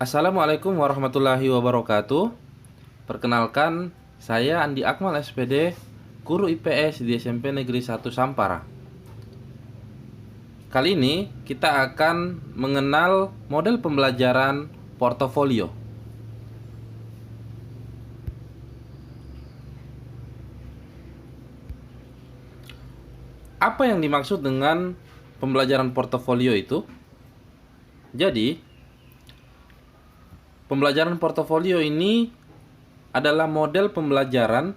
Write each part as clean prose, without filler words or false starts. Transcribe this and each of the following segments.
Assalamualaikum warahmatullahi wabarakatuh. Perkenalkan, saya Andi Akmal SPD, guru IPS di SMP Negeri 1 Sampara. Kali ini kita akan mengenal model pembelajaran portofolio. Apa yang dimaksud dengan pembelajaran portofolio itu? Jadi, pembelajaran portofolio ini adalah model pembelajaran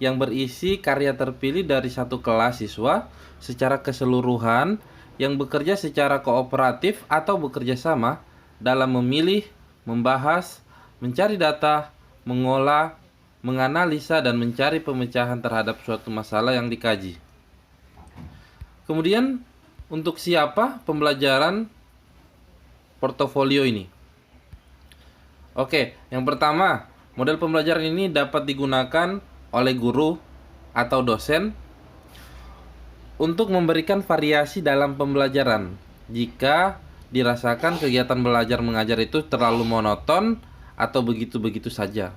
yang berisi karya terpilih dari satu kelas siswa secara keseluruhan yang bekerja secara kooperatif atau bekerja sama dalam memilih, membahas, mencari data, mengolah, menganalisa, dan mencari pemecahan terhadap suatu masalah yang dikaji. Kemudian, untuk siapa pembelajaran portofolio ini? Oke, yang pertama, model pembelajaran ini dapat digunakan oleh guru atau dosen untuk memberikan variasi dalam pembelajaran jika dirasakan kegiatan belajar mengajar itu terlalu monoton atau begitu-begitu saja.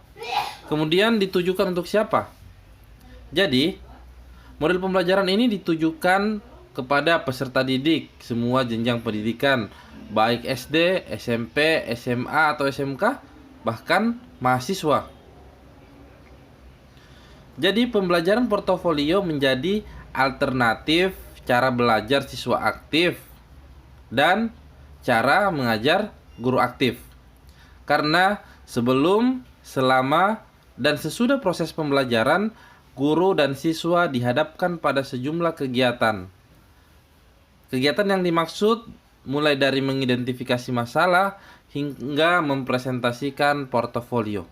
Kemudian ditujukan untuk siapa? Jadi, model pembelajaran ini ditujukan kepada peserta didik semua jenjang pendidikan, baik SD, SMP, SMA, atau SMK, bahkan mahasiswa. Jadi pembelajaran portofolio menjadi alternatif cara belajar siswa aktif dan cara mengajar guru aktif. Karena sebelum, selama, dan sesudah proses pembelajaran, guru dan siswa dihadapkan pada sejumlah kegiatan. Kegiatan yang dimaksud mulai dari mengidentifikasi masalah hingga mempresentasikan portofolio.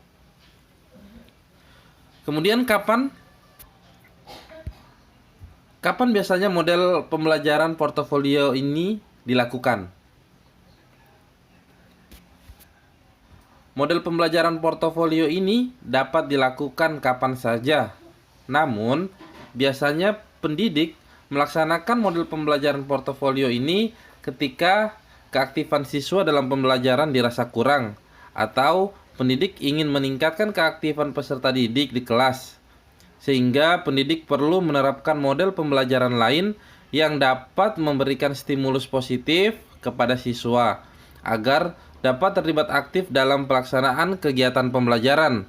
Kemudian kapan biasanya model pembelajaran portofolio ini dilakukan? Model pembelajaran portofolio ini dapat dilakukan kapan saja. Namun, biasanya pendidik melaksanakan model pembelajaran portofolio ini ketika keaktifan siswa dalam pembelajaran dirasa kurang atau pendidik ingin meningkatkan keaktifan peserta didik di kelas, sehingga pendidik perlu menerapkan model pembelajaran lain yang dapat memberikan stimulus positif kepada siswa agar dapat terlibat aktif dalam pelaksanaan kegiatan pembelajaran.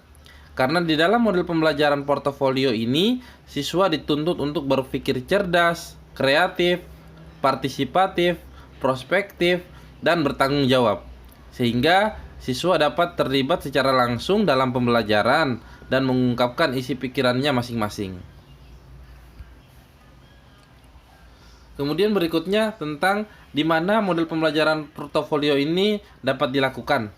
Karena di dalam model pembelajaran portofolio ini, siswa dituntut untuk berpikir cerdas, kreatif, partisipatif, prospektif, dan bertanggung jawab. Sehingga siswa dapat terlibat secara langsung dalam pembelajaran dan mengungkapkan isi pikirannya masing-masing. Kemudian berikutnya tentang di mana model pembelajaran portofolio ini dapat dilakukan.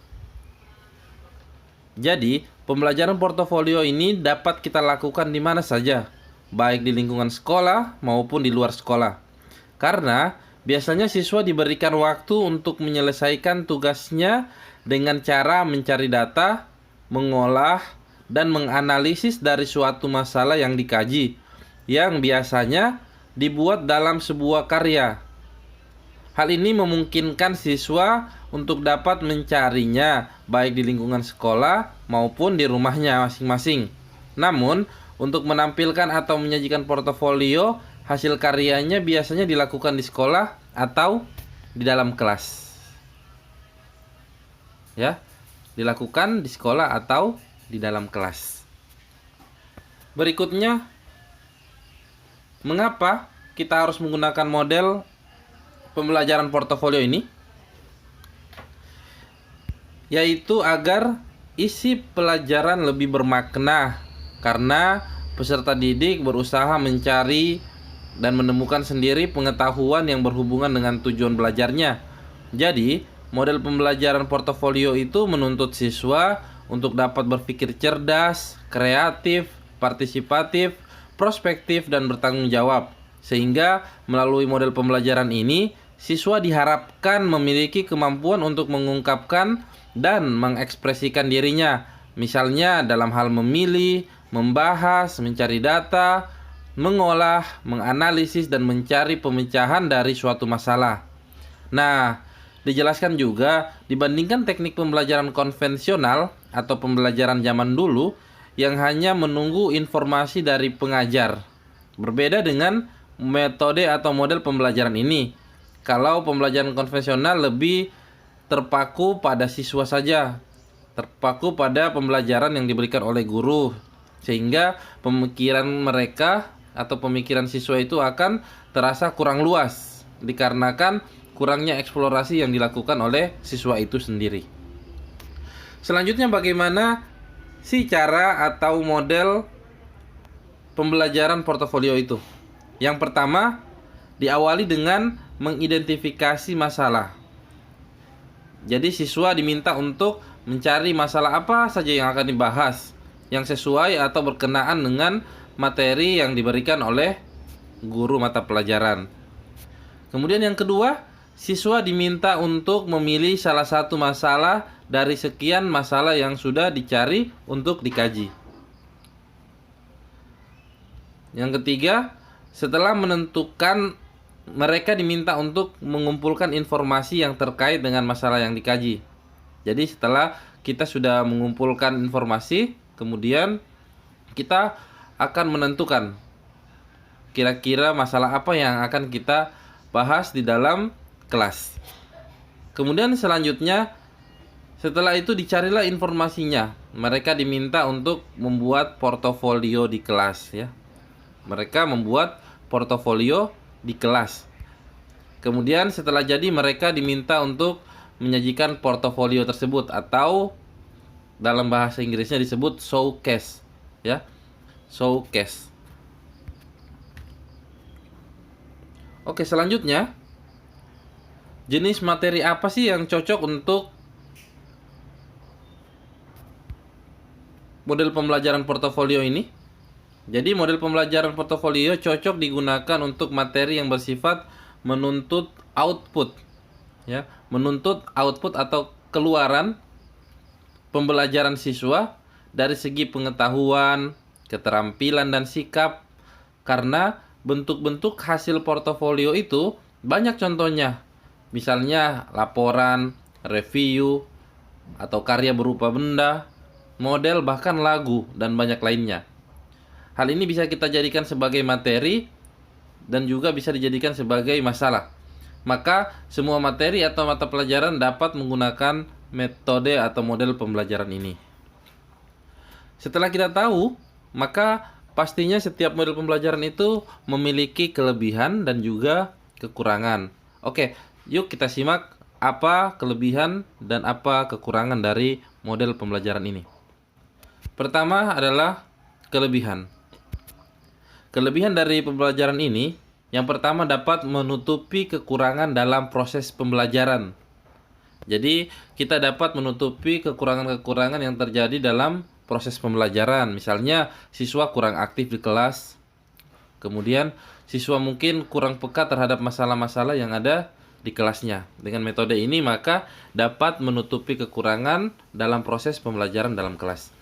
Jadi, pembelajaran portofolio ini dapat kita lakukan di mana saja, baik di lingkungan sekolah maupun di luar sekolah. Karena biasanya siswa diberikan waktu untuk menyelesaikan tugasnya dengan cara mencari data, mengolah, dan menganalisis dari suatu masalah yang dikaji, yang biasanya dibuat dalam sebuah karya. Hal ini memungkinkan siswa untuk dapat mencarinya baik di lingkungan sekolah maupun di rumahnya masing-masing. Namun, untuk menampilkan atau menyajikan portofolio, hasil karyanya biasanya dilakukan di sekolah atau di dalam kelas. Ya, dilakukan di sekolah atau di dalam kelas. Berikutnya, mengapa kita harus menggunakan model pembelajaran portofolio ini? Yaitu agar isi pelajaran lebih bermakna, karena peserta didik berusaha mencari dan menemukan sendiri pengetahuan yang berhubungan dengan tujuan belajarnya. Jadi, model pembelajaran portofolio itu menuntut siswa untuk dapat berpikir cerdas, kreatif, partisipatif, prospektif, dan bertanggung jawab. Sehingga melalui model pembelajaran ini, siswa diharapkan memiliki kemampuan untuk mengungkapkan dan mengekspresikan dirinya, misalnya dalam hal memilih, membahas, mencari data, mengolah, menganalisis, dan mencari pemecahan dari suatu masalah. Nah, dijelaskan juga dibandingkan teknik pembelajaran konvensional atau pembelajaran zaman dulu yang hanya menunggu informasi dari pengajar. Berbeda dengan metode atau model pembelajaran ini. Kalau pembelajaran konvensional lebih terpaku pada siswa saja, terpaku pada pembelajaran yang diberikan oleh guru, sehingga pemikiran mereka atau pemikiran siswa itu akan terasa kurang luas dikarenakan kurangnya eksplorasi yang dilakukan oleh siswa itu sendiri. Selanjutnya, bagaimana sih cara atau model pembelajaran portofolio itu? Yang pertama, diawali dengan mengidentifikasi masalah. Jadi siswa diminta untuk mencari masalah apa saja yang akan dibahas yang sesuai atau berkenaan dengan materi yang diberikan oleh guru mata pelajaran. Kemudian yang kedua, siswa diminta untuk memilih salah satu masalah dari sekian masalah yang sudah dicari untuk dikaji. Yang ketiga, setelah menentukan, mereka diminta untuk mengumpulkan informasi yang terkait dengan masalah yang dikaji. Jadi setelah kita sudah mengumpulkan informasi, kemudian kita akan menentukan kira-kira masalah apa yang akan kita bahas di dalam kelas. Kemudian selanjutnya, setelah itu dicarilah informasinya. Mereka diminta untuk membuat portofolio di kelas, ya. Mereka membuat portofolio di kelas. Kemudian setelah jadi, mereka diminta untuk menyajikan portofolio tersebut, atau dalam bahasa Inggrisnya disebut showcase, ya. Showcase. Oke, selanjutnya, jenis materi apa sih yang cocok untuk model pembelajaran portofolio ini? Jadi model pembelajaran portofolio cocok digunakan untuk materi yang bersifat menuntut output, ya, menuntut output atau keluaran pembelajaran siswa dari segi pengetahuan, keterampilan dan sikap. Karena bentuk-bentuk hasil portofolio itu banyak contohnya. Misalnya laporan, review, atau karya berupa benda, model, bahkan lagu, dan banyak lainnya. Hal ini bisa kita jadikan sebagai materi dan juga bisa dijadikan sebagai masalah. Maka semua materi atau mata pelajaran dapat menggunakan metode atau model pembelajaran ini. Setelah kita tahu, maka pastinya setiap model pembelajaran itu memiliki kelebihan dan juga kekurangan. Oke, yuk kita simak apa kelebihan dan apa kekurangan dari model pembelajaran ini. Pertama adalah kelebihan. Kelebihan dari pembelajaran ini, yang pertama, dapat menutupi kekurangan dalam proses pembelajaran. Jadi, kita dapat menutupi kekurangan-kekurangan yang terjadi dalam proses pembelajaran. Misalnya, siswa kurang aktif di kelas. Kemudian, siswa mungkin kurang peka terhadap masalah-masalah yang ada di kelasnya. Dengan metode ini, maka dapat menutupi kekurangan dalam proses pembelajaran dalam kelas.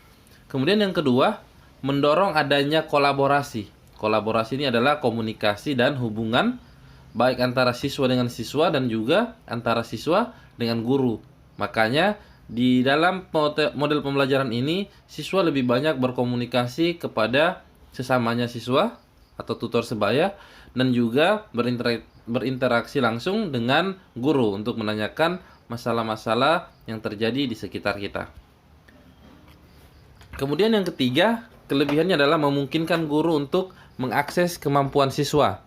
Kemudian yang kedua, mendorong adanya kolaborasi. Kolaborasi ini adalah komunikasi dan hubungan baik antara siswa dengan siswa dan juga antara siswa dengan guru. Makanya di dalam model pembelajaran ini, siswa lebih banyak berkomunikasi kepada sesamanya siswa atau tutor sebaya, dan juga berinteraksi langsung dengan guru untuk menanyakan masalah-masalah yang terjadi di sekitar kita. Kemudian yang ketiga, kelebihannya adalah memungkinkan guru untuk mengakses kemampuan siswa.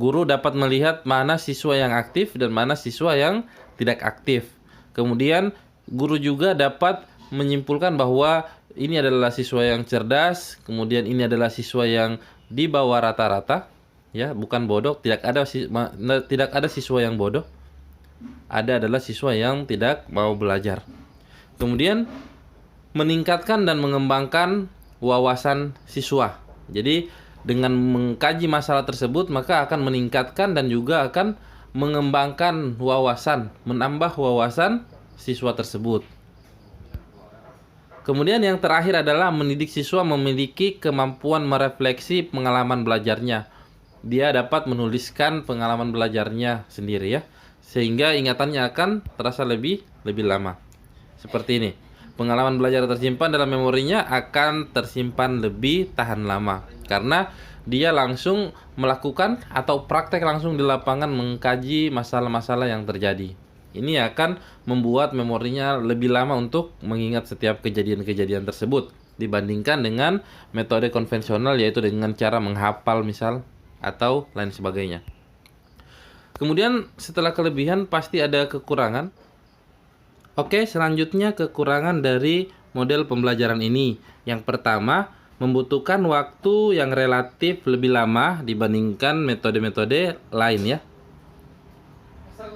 Guru dapat melihat mana siswa yang aktif dan mana siswa yang tidak aktif. Kemudian guru juga dapat menyimpulkan bahwa ini adalah siswa yang cerdas, kemudian ini adalah siswa yang di bawah rata-rata, ya, bukan bodoh. Tidak ada siswa yang bodoh. Ada adalah siswa yang tidak mau belajar. Kemudian meningkatkan dan mengembangkan wawasan siswa. Jadi dengan mengkaji masalah tersebut, maka akan meningkatkan dan juga akan mengembangkan wawasan, menambah wawasan siswa tersebut. Kemudian yang terakhir adalah mendidik siswa memiliki kemampuan merefleksi pengalaman belajarnya. Dia dapat menuliskan pengalaman belajarnya sendiri, ya. sehingga ingatannya akan terasa lebih lama. Seperti ini. Pengalaman belajar tersimpan dalam memorinya akan tersimpan lebih tahan lama karena dia langsung melakukan atau praktek langsung di lapangan mengkaji masalah-masalah yang terjadi. Ini akan membuat memorinya lebih lama untuk mengingat setiap kejadian-kejadian tersebut dibandingkan dengan metode konvensional, yaitu dengan cara menghafal misal atau lain sebagainya. Kemudian setelah kelebihan pasti ada kekurangan. Oke, selanjutnya kekurangan dari model pembelajaran ini. Yang pertama, membutuhkan waktu yang relatif lebih lama dibandingkan metode-metode lain ya.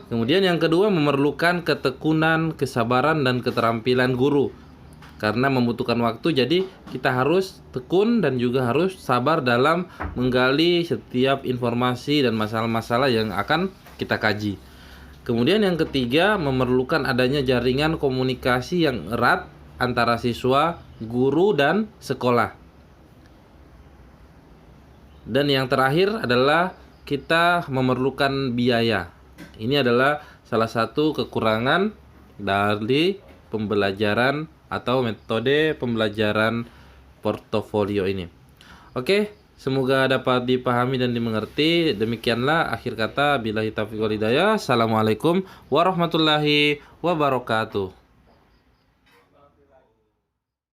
Kemudian yang kedua, memerlukan ketekunan, kesabaran, dan keterampilan guru. Karena membutuhkan waktu, jadi kita harus tekun dan juga harus sabar dalam menggali setiap informasi dan masalah-masalah yang akan kita kaji. Kemudian yang ketiga, memerlukan adanya jaringan komunikasi yang erat antara siswa, guru, dan sekolah. Dan yang terakhir adalah kita memerlukan biaya. Ini adalah salah satu kekurangan dari pembelajaran atau metode pembelajaran portofolio ini. Oke, semoga dapat dipahami dan dimengerti. Demikianlah akhir kata. Billahi taufiq wal hidayah. Assalamualaikum warahmatullahi wabarakatuh.